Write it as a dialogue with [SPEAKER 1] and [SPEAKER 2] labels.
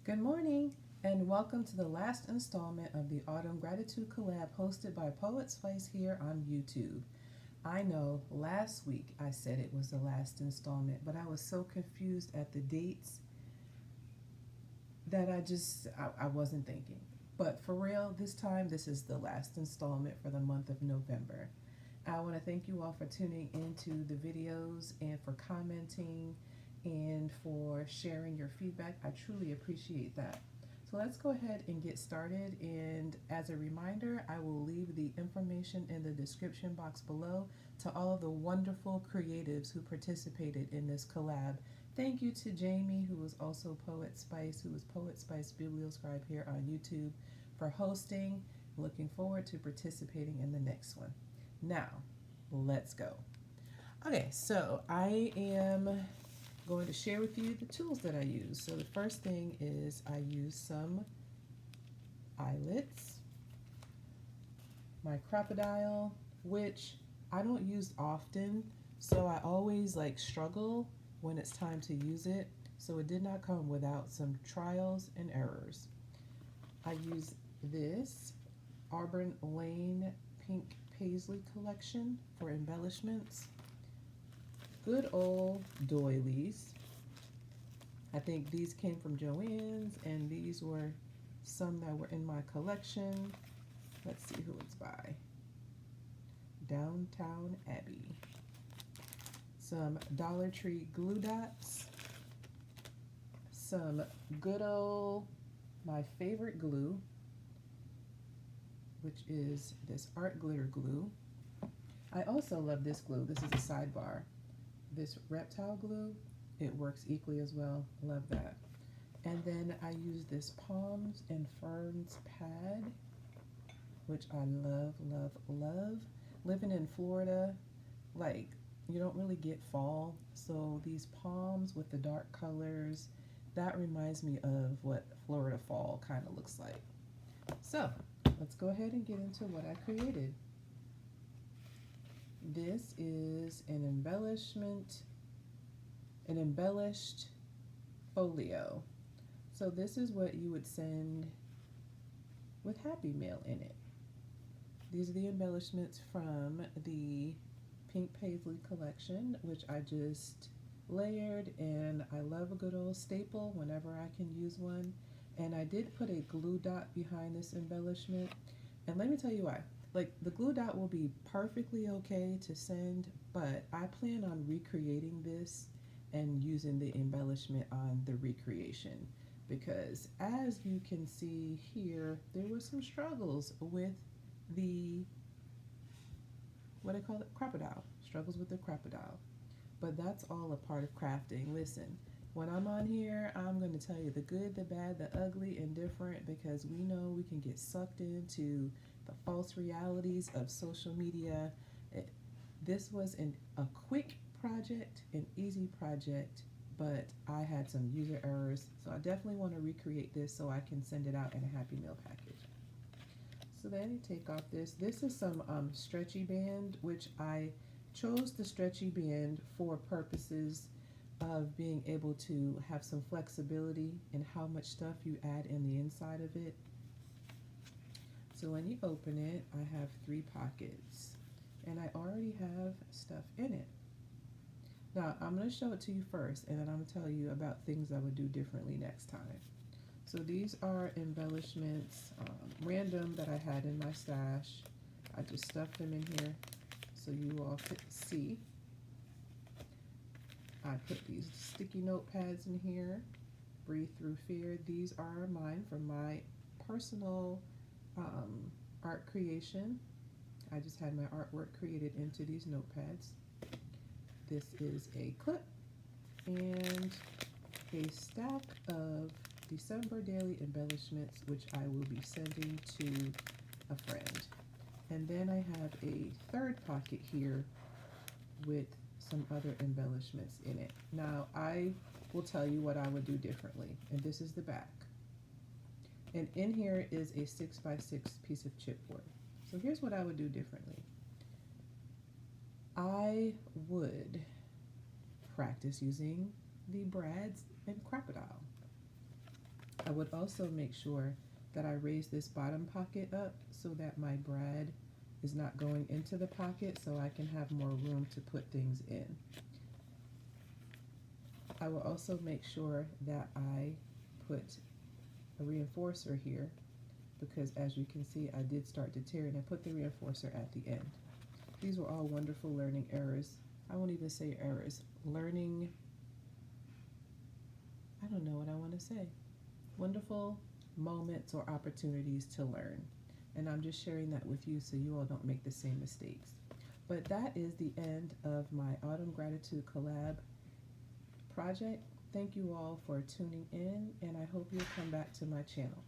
[SPEAKER 1] Good morning, and welcome to the last installment of the Autumn Gratitude Collab hosted by Poetspice here on YouTube. I know last week I said it was the last installment, but I was so confused at the dates that I wasn't thinking. But for real, this time this is the last installment for the month of November. I want to thank you all for tuning into the videos and for commenting and for sharing your feedback. I truly appreciate that. So let's go ahead and get started. And as a reminder, I will leave the information in the description box below to all of the wonderful creatives who participated in this collab. Thank you to Jamie, who was also Poetspice, who was Poetspice Biblio Scribe here on YouTube, for hosting. Looking forward to participating in the next one. Now, let's go. Okay, so I am going to share with you the tools that I use. So the first thing is I use some eyelets, my crocodile, which I don't use often, so I always struggle when it's time to use it. So it did not come without some trials and errors. I use this Auburn Lane Pink Paisley collection for embellishments. Good old doilies. I think these came from Joann's, and these were some that were in my collection. Let's see who it's by. Downtown Abbey. Some Dollar Tree glue dots. Some good old, my favorite glue, which is this art glitter glue. I also love this glue. This is a sidebar. This reptile glue, it works equally as well. Love that. And then I use this Palms and Ferns pad, which I love, love, love. Living in Florida, you don't really get fall, so these palms with the dark colors, that reminds me of what Florida fall kind of looks like. So let's go ahead and get into what I created. This is an embellished folio. So this is what you would send with Happy Mail in it. These are the embellishments from the Pink Paisley collection, which I just layered, and I love a good old staple whenever I can use one. And I did put a glue dot behind this embellishment, and let me tell you why. The glue dot will be perfectly okay to send, but I plan on recreating this and using the embellishment on the recreation, because as you can see here, there were some struggles with the, what I call it, crocodile. Struggles with the crocodile. But that's all a part of crafting. Listen, when I'm on here, I'm going to tell you the good, the bad, the ugly, and different, because we know we can get sucked into the false realities of social media. This was a quick project, an easy project, but I had some user errors, so I definitely want to recreate this so I can send it out in a Happy Meal package. So then you take off this. This is some stretchy band, which I chose the stretchy band for purposes of being able to have some flexibility in how much stuff you add in the inside of it. So when you open it, I have 3 pockets, and I already have stuff in it. Now, I'm going to show it to you first, and then I'm going to tell you about things I would do differently next time. So these are embellishments, random, that I had in my stash. I just stuffed them in here so you all could see. I put these sticky notepads in here. Breathe Through Fear. These are mine from my personal art creation. I just had my artwork created into these notepads. This is a clip and a stack of December daily embellishments, which I will be sending to a friend. And then I have a third pocket here with some other embellishments in it. Now, I will tell you what I would do differently, and this is the back. And in here is a 6x6 piece of chipboard. So here's what I would do differently. I would practice using the brads and crocodile. I would also make sure that I raise this bottom pocket up so that my brad is not going into the pocket, so I can have more room to put things in. I will also make sure that I put a reinforcer here, because as you can see I did start to tear, and I put the reinforcer at the end. These were all wonderful learning errors. I won't even say errors. Learning, I don't know what I want to say. Wonderful moments or opportunities to learn. And I'm just sharing that with you so you all don't make the same mistakes. But that is the end of my Autumn Gratitude Collab project. Thank you all for tuning in, and I hope you'll come back to my channel.